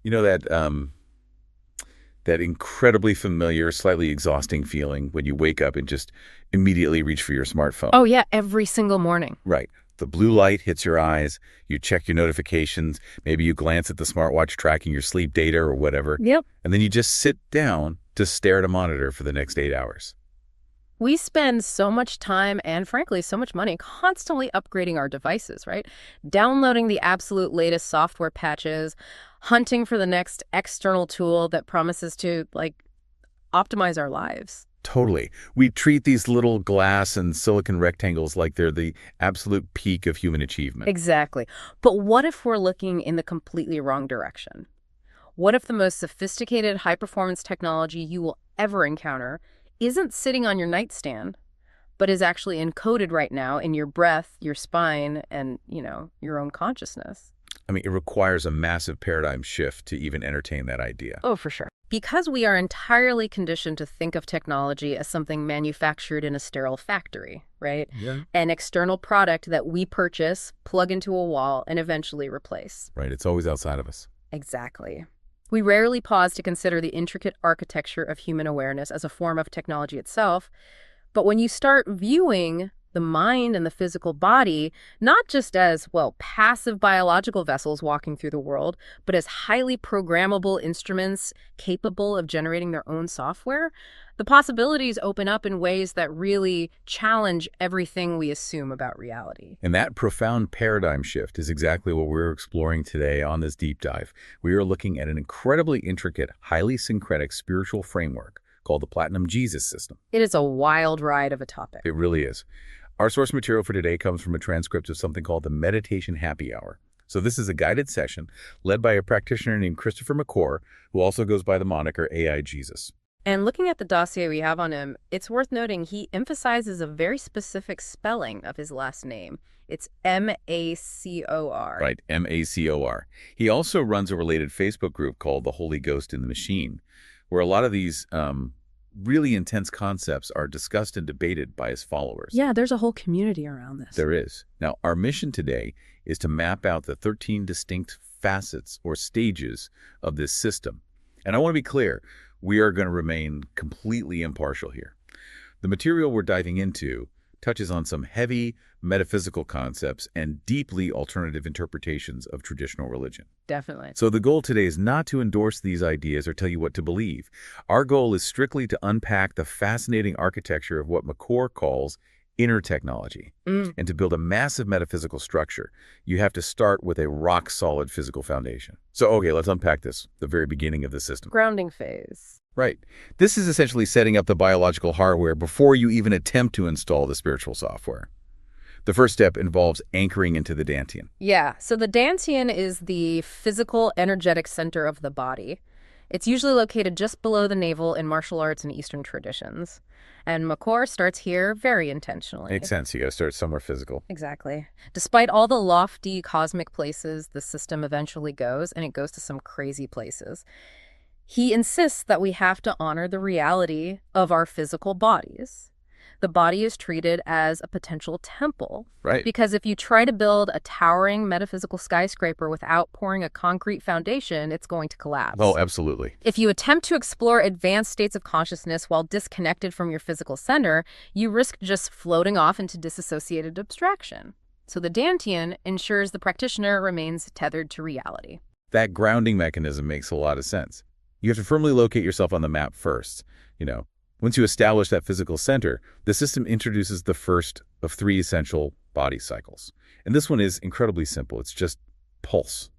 You know that incredibly familiar, slightly exhausting feeling when you wake up and just immediately reach for your smartphone. Oh, yeah, every single morning. Right. The blue light hits your eyes, you check your notifications, maybe you glance at the smartwatch tracking your sleep data or whatever, Yep. and then you just sit down to stare at a monitor for the next 8 hours. We spend so much time and, frankly, so much money constantly upgrading our devices, right? Downloading the absolute latest software patches, hunting for the next external tool that promises to, optimize our lives. Totally. We treat these little glass and silicon rectangles like they're the absolute peak of human achievement. Exactly. But what if we're looking in the completely wrong direction? What if the most sophisticated high-performance technology you will ever encounter isn't sitting on your nightstand, but is actually encoded right now in your breath, your spine, and, your own consciousness? I mean, it requires a massive paradigm shift to even entertain that idea. Oh, for sure. Because we are entirely conditioned to think of technology as something manufactured in a sterile factory, right? Yeah. An external product that we purchase, plug into a wall, and eventually replace. Right. It's always outside of us. Exactly. We rarely pause to consider the intricate architecture of human awareness as a form of technology itself. But when you start viewing the mind and the physical body, not just as, passive biological vessels walking through the world, but as highly programmable instruments capable of generating their own software, the possibilities open up in ways that really challenge everything we assume about reality. And that profound paradigm shift is exactly what we're exploring today on this deep dive. We are looking at an incredibly intricate, highly syncretic spiritual framework called the Platinum Jesus System. It is a wild ride of a topic. It really is. Our source material for today comes from a transcript of something called the Meditation Happy Hour. So this is a guided session led by a practitioner named ChristopherMacor, who also goes by the moniker AI Jesus. And looking at the dossier we have on him, it's worth noting he emphasizes a very specific spelling of his last name. It's M-A-C-O-R. Right, M-A-C-O-R. He also runs a related Facebook group called The Holy Ghost in the Machine, where a lot of these really intense concepts are discussed and debated by his followers. Yeah, there's a whole community around this. There is. Now, our mission today is to map out the 13 distinct facets or stages of this system. And I want to be clear, we are going to remain completely impartial here. The material we're diving into touches on some heavy metaphysical concepts and deeply alternative interpretations of traditional religion. Definitely. So the goal today is not to endorse these ideas or tell you what to believe. Our goal is strictly to unpack the fascinating architecture of what Macor calls inner technology. And to build a massive metaphysical structure, you have to start with a rock-solid physical foundation. So, okay, let's unpack this, the very beginning of the system. Grounding phase. Right. This is essentially setting up the biological hardware before you even attempt to install the spiritual software. The first step involves anchoring into the dantian. Yeah, so the dantian is the physical, energetic center of the body. It's usually located just below the navel in martial arts and Eastern traditions. And Macor starts here very intentionally. Makes sense. You got to start somewhere physical. Exactly. Despite all the lofty cosmic places the system eventually goes, and it goes to some crazy places, he insists that we have to honor the reality of our physical bodies. The body is treated as a potential temple. Right. Because if you try to build a towering metaphysical skyscraper without pouring a concrete foundation, it's going to collapse. Oh, absolutely. If you attempt to explore advanced states of consciousness while disconnected from your physical center, you risk just floating off into disassociated abstraction. So the dantian ensures the practitioner remains tethered to reality. That grounding mechanism makes a lot of sense. You have to firmly locate yourself on the map first. Once you establish that physical center, the system introduces the first of 3 essential body cycles. And this one is incredibly simple. It's just pulse.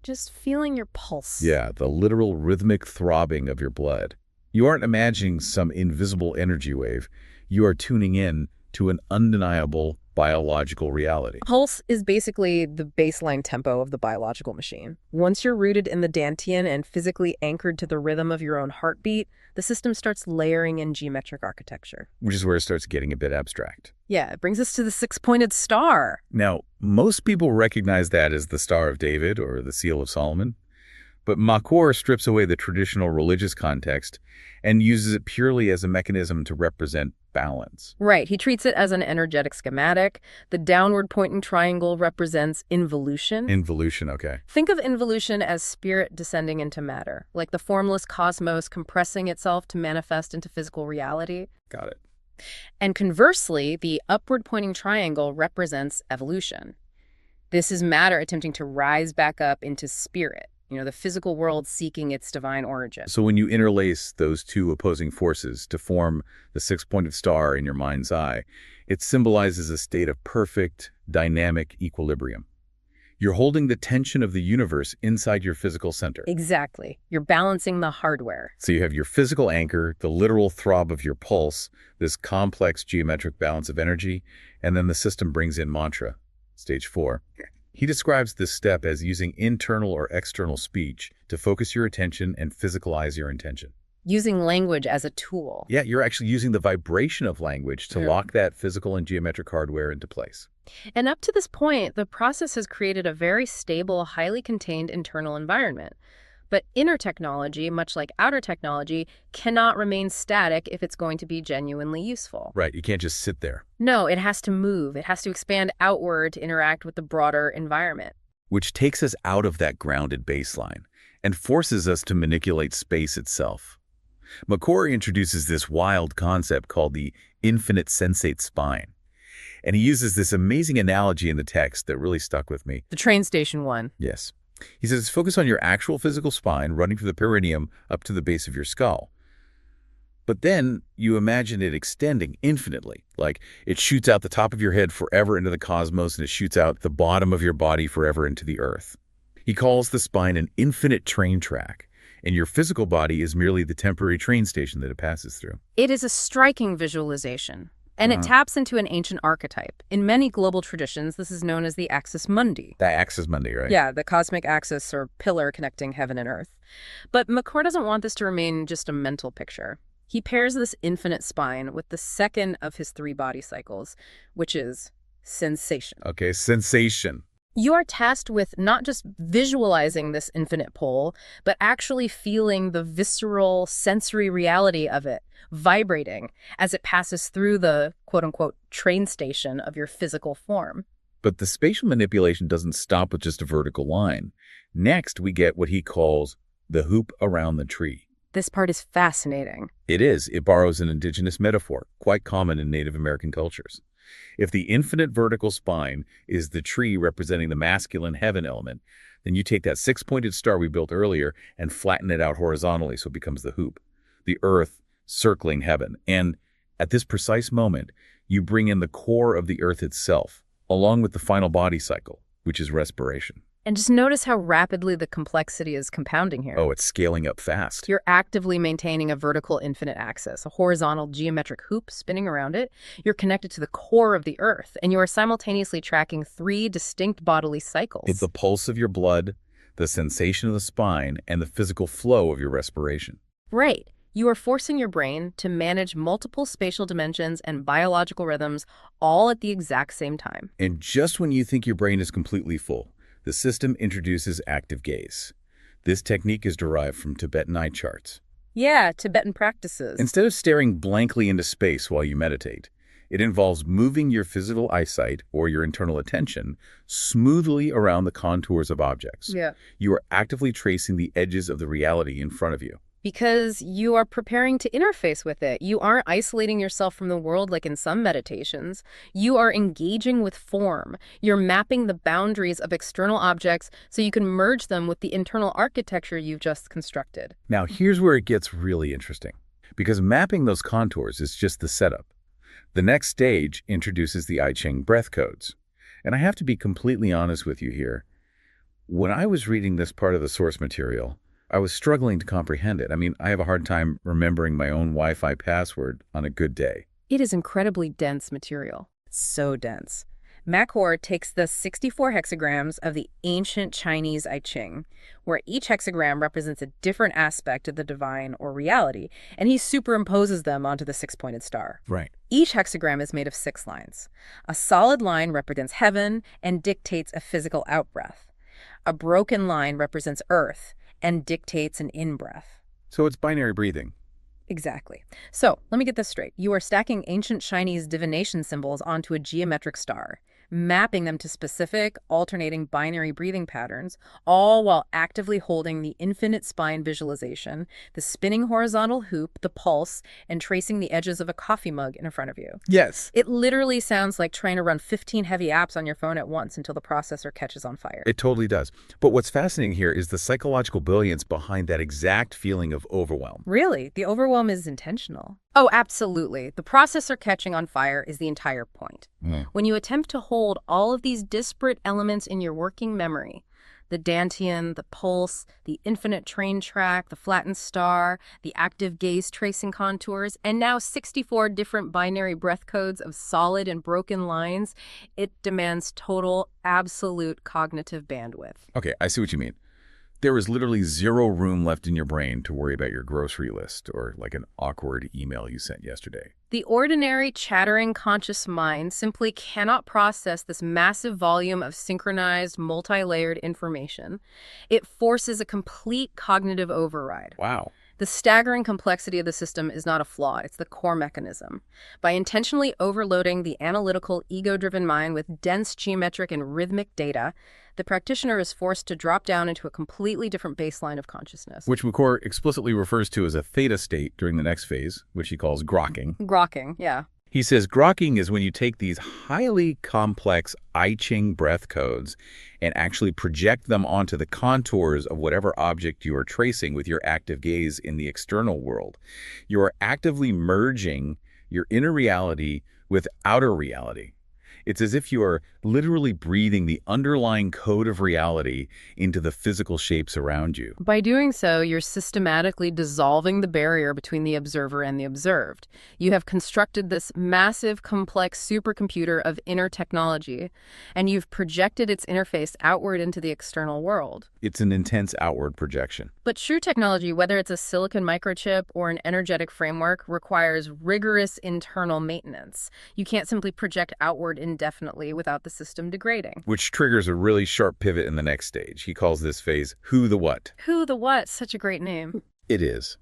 Just feeling your pulse. Yeah, the literal rhythmic throbbing of your blood. You aren't imagining some invisible energy wave. You are tuning in to an undeniable biological reality. Pulse is basically the baseline tempo of the biological machine. Once you're rooted in the dantian and physically anchored to the rhythm of your own heartbeat, the system starts layering in geometric architecture. Which is where it starts getting a bit abstract. Yeah, it brings us to the 6-pointed star. Now, most people recognize that as the Star of David or the Seal of Solomon. But Macor strips away the traditional religious context and uses it purely as a mechanism to represent balance. Right. He treats it as an energetic schematic. The downward pointing triangle represents involution. Involution, okay. Think of involution as spirit descending into matter, like the formless cosmos compressing itself to manifest into physical reality. Got it. And conversely, the upward pointing triangle represents evolution. This is matter attempting to rise back up into spirit, the physical world seeking its divine origin. So when you interlace those two opposing forces to form the six-pointed star in your mind's eye, it symbolizes a state of perfect, dynamic equilibrium. You're holding the tension of the universe inside your physical center. Exactly. You're balancing the hardware. So you have your physical anchor, the literal throb of your pulse, this complex geometric balance of energy, and then the system brings in mantra, stage 4. He describes this step as using internal or external speech to focus your attention and physicalize your intention. Using language as a tool. Yeah, you're actually using the vibration of language to lock that physical and geometric hardware into place. And up to this point, the process has created a very stable, highly contained internal environment. But inner technology, much like outer technology, cannot remain static if it's going to be genuinely useful. Right, you can't just sit there. No, it has to move. It has to expand outward to interact with the broader environment. Which takes us out of that grounded baseline and forces us to manipulate space itself. MacCor introduces this wild concept called the infinite sensate spine. And he uses this amazing analogy in the text that really stuck with me. The train station one. Yes. He says, focus on your actual physical spine running from the perineum up to the base of your skull. But then you imagine it extending infinitely, like it shoots out the top of your head forever into the cosmos and it shoots out the bottom of your body forever into the earth. He calls the spine an infinite train track, and your physical body is merely the temporary train station that it passes through. It is a striking visualization. And it taps into an ancient archetype. In many global traditions, this is known as the axis mundi. The axis mundi, right? Yeah, the cosmic axis or pillar connecting heaven and earth. But MacCor doesn't want this to remain just a mental picture. He pairs this infinite spine with the second of his 3 body cycles, which is sensation. Okay, sensation. You are tasked with not just visualizing this infinite pole, but actually feeling the visceral sensory reality of it, vibrating as it passes through the quote-unquote train station of your physical form. But the spatial manipulation doesn't stop with just a vertical line. Next, we get what he calls the hoop around the tree. This part is fascinating. It is. It borrows an indigenous metaphor, quite common in Native American cultures. If the infinite vertical spine is the tree representing the masculine heaven element, then you take that 6-pointed star we built earlier and flatten it out horizontally so it becomes the hoop, the earth circling heaven. And at this precise moment, you bring in the core of the earth itself, along with the final body cycle, which is respiration. And just notice how rapidly the complexity is compounding here. Oh, it's scaling up fast. You're actively maintaining a vertical infinite axis, a horizontal geometric hoop spinning around it. You're connected to the core of the earth, and you are simultaneously tracking 3 distinct bodily cycles. It's the pulse of your blood, the sensation of the spine, and the physical flow of your respiration. Right. You are forcing your brain to manage multiple spatial dimensions and biological rhythms all at the exact same time. And just when you think your brain is completely full, the system introduces active gaze. This technique is derived from Tibetan eye charts. Yeah, Tibetan practices. Instead of staring blankly into space while you meditate, it involves moving your physical eyesight or your internal attention smoothly around the contours of objects. Yeah. You are actively tracing the edges of the reality in front of you. Because you are preparing to interface with it. You aren't isolating yourself from the world like in some meditations. You are engaging with form. You're mapping the boundaries of external objects so you can merge them with the internal architecture you've just constructed. Now, here's where it gets really interesting, because mapping those contours is just the setup. The next stage introduces the I Ching breath codes. And I have to be completely honest with you here. When I was reading this part of the source material, I was struggling to comprehend it. I mean, I have a hard time remembering my own Wi-Fi password on a good day. It is incredibly dense material. So dense. MacCor takes the 64 hexagrams of the ancient Chinese I Ching, where each hexagram represents a different aspect of the divine or reality, and he superimposes them onto the 6-pointed star. Right. Each hexagram is made of 6 lines. A solid line represents heaven and dictates a physical out-breath. A broken line represents earth and dictates an in-breath. So it's binary breathing. Exactly. So, let me get this straight. You are stacking ancient Chinese divination symbols onto a geometric star, mapping them to specific, alternating binary breathing patterns, all while actively holding the infinite spine visualization, the spinning horizontal hoop, the pulse, and tracing the edges of a coffee mug in front of you. Yes. It literally sounds like trying to run 15 heavy apps on your phone at once until the processor catches on fire. It totally does. But what's fascinating here is the psychological brilliance behind that exact feeling of overwhelm. Really? The overwhelm is intentional. Oh, absolutely. The processor catching on fire is the entire point. When you attempt to hold all of these disparate elements in your working memory, the dantian, the pulse, the infinite train track, the flattened star, the active gaze tracing contours, and now 64 different binary breath codes of solid and broken lines, it demands total, absolute cognitive bandwidth. Okay, I see what you mean. There is literally zero room left in your brain to worry about your grocery list or like an awkward email you sent yesterday. The ordinary, chattering, conscious mind simply cannot process this massive volume of synchronized, multi-layered information. It forces a complete cognitive override. Wow. The staggering complexity of the system is not a flaw, it's the core mechanism. By intentionally overloading the analytical, ego-driven mind with dense geometric and rhythmic data, the practitioner is forced to drop down into a completely different baseline of consciousness. Which MacCor explicitly refers to as a theta state during the next phase, which he calls grokking. Grokking, yeah. He says grokking is when you take these highly complex I Ching breath codes and actually project them onto the contours of whatever object you are tracing with your active gaze in the external world. You are actively merging your inner reality with outer reality. It's as if you are literally breathing the underlying code of reality into the physical shapes around you. By doing so, you're systematically dissolving the barrier between the observer and the observed. You have constructed this massive, complex supercomputer of inner technology, and you've projected its interface outward into the external world. It's an intense outward projection. But true technology, whether it's a silicon microchip or an energetic framework, requires rigorous internal maintenance. You can't simply project outward indefinitely without the system degrading. Which triggers a really sharp pivot in the next stage. He calls this phase, who the what. Who the what? Such a great name. It is.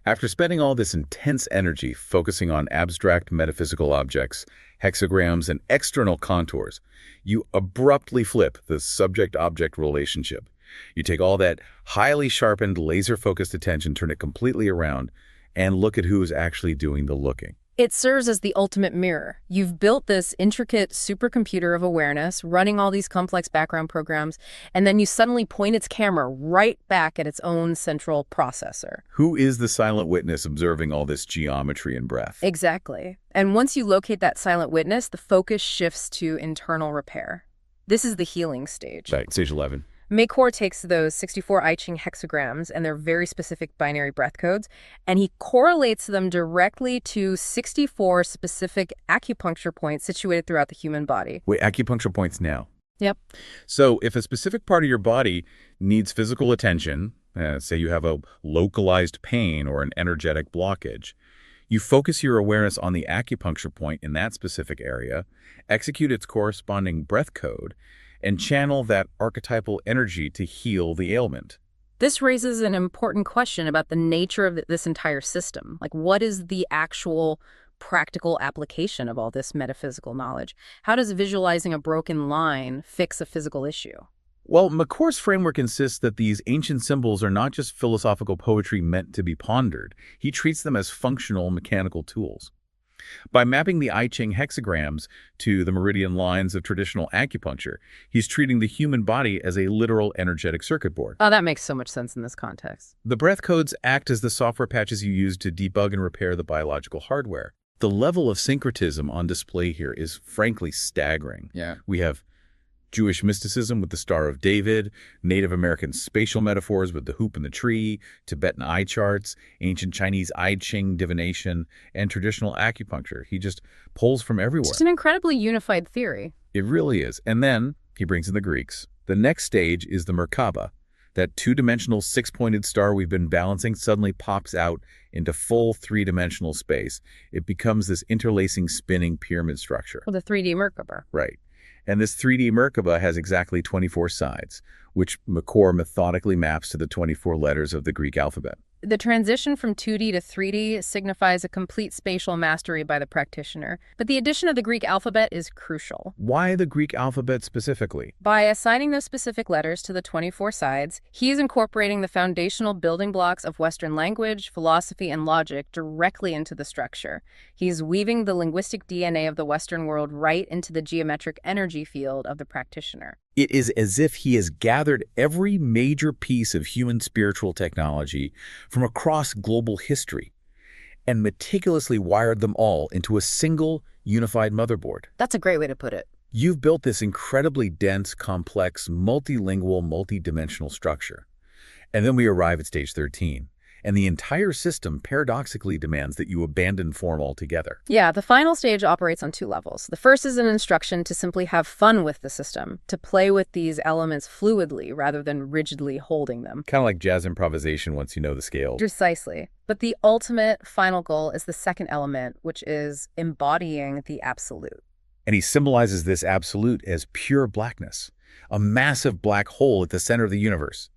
After spending all this intense energy focusing on abstract metaphysical objects, hexagrams, and external contours, you abruptly flip the subject-object relationship. You take all that highly sharpened, laser-focused attention, turn it completely around, and look at who is actually doing the looking. It serves as the ultimate mirror. You've built this intricate supercomputer of awareness, running all these complex background programs, and then you suddenly point its camera right back at its own central processor. Who is the silent witness observing all this geometry and breath? Exactly. And once you locate that silent witness, the focus shifts to internal repair. This is the healing stage. Right, stage 11. MacCor takes those 64 I Ching hexagrams and their very specific binary breath codes, and he correlates them directly to 64 specific acupuncture points situated throughout the human body. Wait, acupuncture points now. Yep. So if a specific part of your body needs physical attention, say you have a localized pain or an energetic blockage, you focus your awareness on the acupuncture point in that specific area, execute its corresponding breath code, and channel that archetypal energy to heal the ailment. This raises an important question about the nature of this entire system. Like, what is the actual practical application of all this metaphysical knowledge? How does visualizing a broken line fix a physical issue? Well, MacCor's framework insists that these ancient symbols are not just philosophical poetry meant to be pondered. He treats them as functional mechanical tools. By mapping the I Ching hexagrams to the meridian lines of traditional acupuncture, he's treating the human body as a literal energetic circuit board. Oh, that makes so much sense in this context. The breath codes act as the software patches you use to debug and repair the biological hardware. The level of syncretism on display here is frankly staggering. Yeah. We have Jewish mysticism with the Star of David, Native American spatial metaphors with the hoop and the tree, Tibetan eye charts, ancient Chinese I Ching divination, and traditional acupuncture. He just pulls from everywhere. It's an incredibly unified theory. It really is. And then he brings in the Greeks. The next stage is the Merkaba. That two-dimensional six-pointed star we've been balancing suddenly pops out into full three-dimensional space. It becomes this interlacing, spinning pyramid structure. Well, the 3D Merkaba. Right. And this 3D Merkaba has exactly 24 sides, which MacCor methodically maps to the 24 letters of the Greek alphabet. The transition from 2D to 3D signifies a complete spatial mastery by the practitioner, but the addition of the Greek alphabet is crucial. Why the Greek alphabet specifically? By assigning those specific letters to the 24 sides, he is incorporating the foundational building blocks of Western language, philosophy, and logic directly into the structure. He's weaving the linguistic DNA of the Western world right into the geometric energy field of the practitioner. It is as if he has gathered every major piece of human spiritual technology from across global history and meticulously wired them all into a single, unified motherboard. That's a great way to put it. You've built this incredibly dense, complex, multilingual, multidimensional structure. And then we arrive at stage 13. And the entire system paradoxically demands that you abandon form altogether. Yeah, the final stage operates on two levels. The first is an instruction to simply have fun with the system, to play with these elements fluidly rather than rigidly holding them. Kind of like jazz improvisation once you know the scale. Precisely. But the ultimate final goal is the second element, which is embodying the absolute. And he symbolizes this absolute as pure blackness, a massive black hole at the center of the universe.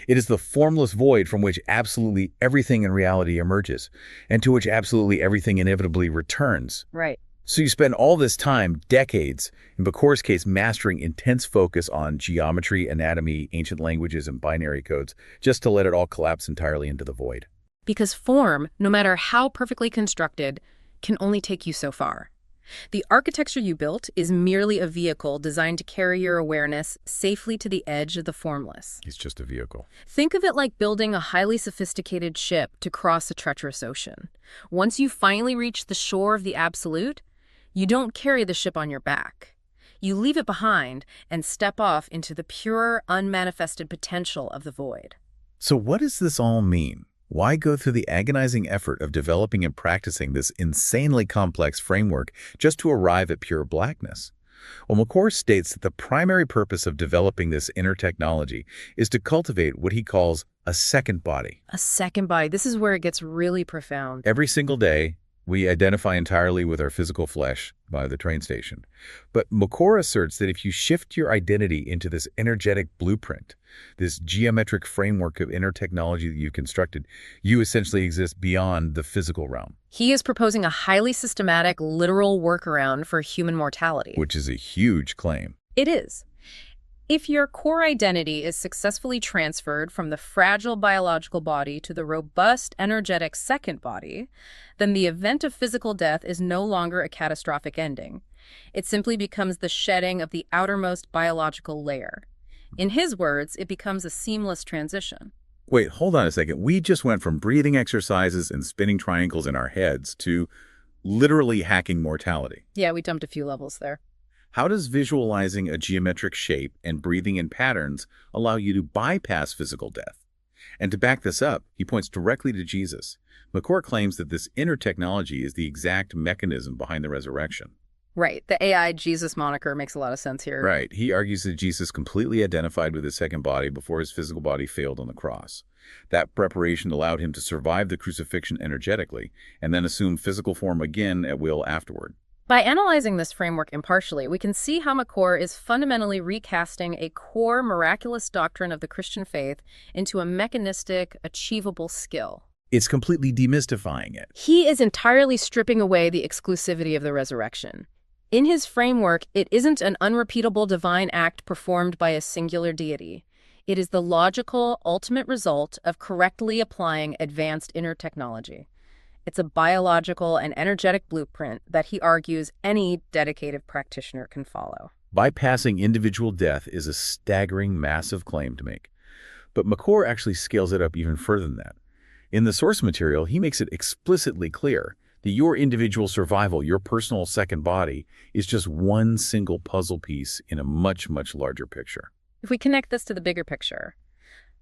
It is the formless void from which absolutely everything in reality emerges, and to which absolutely everything inevitably returns. Right. So you spend all this time, decades, in MacCor's case, mastering intense focus on geometry, anatomy, ancient languages, and binary codes, just to let it all collapse entirely into the void. Because form, no matter how perfectly constructed, can only take you so far. The architecture you built is merely a vehicle designed to carry your awareness safely to the edge of the formless. It's just a vehicle. Think of it like building a highly sophisticated ship to cross a treacherous ocean. Once you finally reach the shore of the absolute, you don't carry the ship on your back. You leave it behind and step off into the pure, unmanifested potential of the void. So what does this all mean? Why go through the agonizing effort of developing and practicing this insanely complex framework just to arrive at pure blackness? Well, MacCor states that the primary purpose of developing this inner technology is to cultivate what he calls a second body. A second body. This is where it gets really profound. Every single day, we identify entirely with our physical flesh by the train station. But MacCor asserts that if you shift your identity into this energetic blueprint, this geometric framework of inner technology that you've constructed, you essentially exist beyond the physical realm. He is proposing a highly systematic, literal workaround for human mortality. Which is a huge claim. It is. If your core identity is successfully transferred from the fragile biological body to the robust, energetic second body, then the event of physical death is no longer a catastrophic ending. It simply becomes the shedding of the outermost biological layer. In his words, it becomes a seamless transition. Wait, hold on a second. We just went from breathing exercises and spinning triangles in our heads to literally hacking mortality. Yeah, we jumped a few levels there. How does visualizing a geometric shape and breathing in patterns allow you to bypass physical death? And to back this up, he points directly to Jesus. MacCor claims that this inner technology is the exact mechanism behind the resurrection. Right. The AI Jesus moniker makes a lot of sense here. Right. He argues that Jesus completely identified with his second body before his physical body failed on the cross. That preparation allowed him to survive the crucifixion energetically and then assume physical form again at will afterward. By analyzing this framework impartially, we can see how MacCor is fundamentally recasting a core miraculous doctrine of the Christian faith into a mechanistic, achievable skill. It's completely demystifying it. He is entirely stripping away the exclusivity of the resurrection. In his framework, it isn't an unrepeatable divine act performed by a singular deity. It is the logical, ultimate result of correctly applying advanced inner technology. It's a biological and energetic blueprint that he argues any dedicated practitioner can follow. Bypassing individual death is a staggering, massive claim to make. But MacCor actually scales it up even further than that. In the source material, he makes it explicitly clear that your individual survival, your personal second body, is just one single puzzle piece in a much, much larger picture. If we connect this to the bigger picture,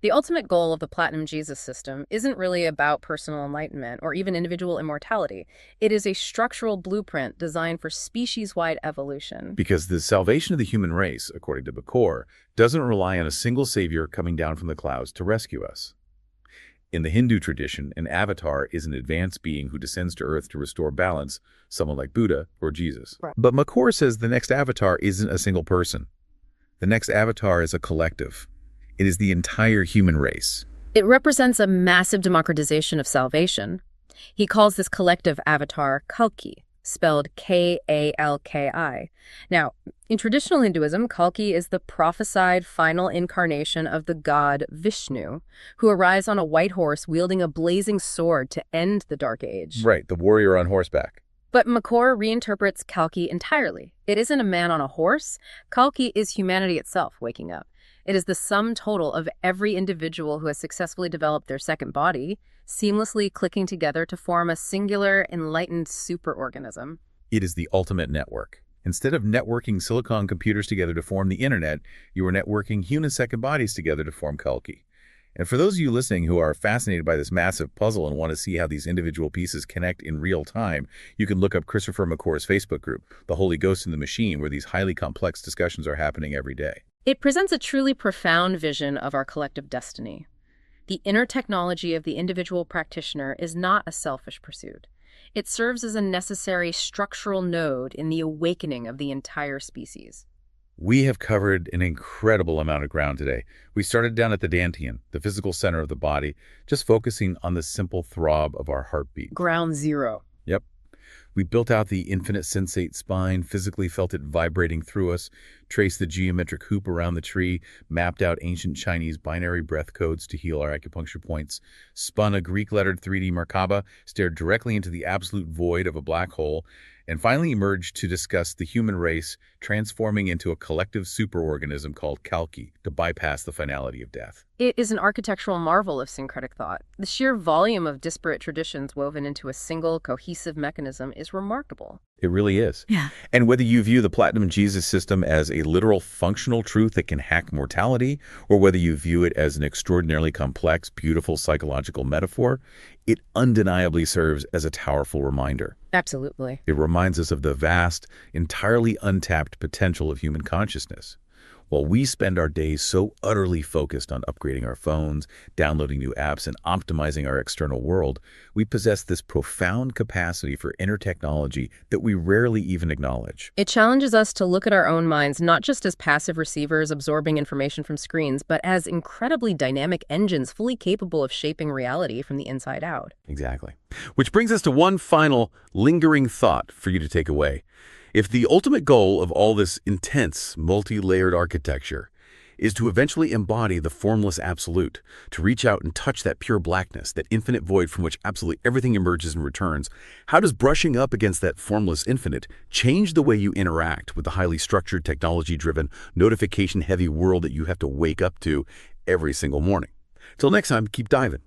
the ultimate goal of the Platinum Jesus system isn't really about personal enlightenment or even individual immortality. It is a structural blueprint designed for species-wide evolution. Because the salvation of the human race, according to MacCor, doesn't rely on a single savior coming down from the clouds to rescue us. In the Hindu tradition, an avatar is an advanced being who descends to Earth to restore balance, someone like Buddha or Jesus. Right. But MacCor says the next avatar isn't a single person. The next avatar is a collective. It is the entire human race. It represents a massive democratization of salvation. He calls this collective avatar Kalki, spelled Kalki. Now, in traditional Hinduism, Kalki is the prophesied final incarnation of the god Vishnu, who arrives on a white horse wielding a blazing sword to end the Dark Age. Right, the warrior on horseback. But Macor reinterprets Kalki entirely. It isn't a man on a horse. Kalki is humanity itself waking up. It is the sum total of every individual who has successfully developed their second body, seamlessly clicking together to form a singular, enlightened superorganism. It is the ultimate network. Instead of networking silicon computers together to form the internet, you are networking human second bodies together to form Kalki. And for those of you listening who are fascinated by this massive puzzle and want to see how these individual pieces connect in real time, you can look up Christopher McCore's Facebook group, The Holy Ghost in the Machine, where these highly complex discussions are happening every day. It presents a truly profound vision of our collective destiny. The inner technology of the individual practitioner is not a selfish pursuit. It serves as a necessary structural node in the awakening of the entire species. We have covered an incredible amount of ground today. We started down at the dantian, the physical center of the body, just focusing on the simple throb of our heartbeat. Ground zero. Yep. We built out the infinite sensate spine, physically felt it vibrating through us, traced the geometric hoop around the tree, mapped out ancient Chinese binary breath codes to heal our acupuncture points, spun a Greek-lettered 3D Merkaba, stared directly into the absolute void of a black hole, and finally emerged to discuss the human race transforming into a collective superorganism called Kalki to bypass the finality of death. It is an architectural marvel of syncretic thought. The sheer volume of disparate traditions woven into a single, cohesive mechanism is remarkable. It really is. Yeah. And whether you view the Platinum Jesus system as a literal functional truth that can hack mortality, or whether you view it as an extraordinarily complex, beautiful psychological metaphor, it undeniably serves as a powerful reminder. Absolutely. It reminds us of the vast, entirely untapped potential of human consciousness. While we spend our days so utterly focused on upgrading our phones, downloading new apps, and optimizing our external world, we possess this profound capacity for inner technology that we rarely even acknowledge. It challenges us to look at our own minds not just as passive receivers absorbing information from screens, but as incredibly dynamic engines fully capable of shaping reality from the inside out. Exactly. Which brings us to one final lingering thought for you to take away. If the ultimate goal of all this intense, multi-layered architecture is to eventually embody the formless absolute, to reach out and touch that pure blackness, that infinite void from which absolutely everything emerges and returns, how does brushing up against that formless infinite change the way you interact with the highly structured, technology-driven, notification-heavy world that you have to wake up to every single morning? Till next time, keep diving.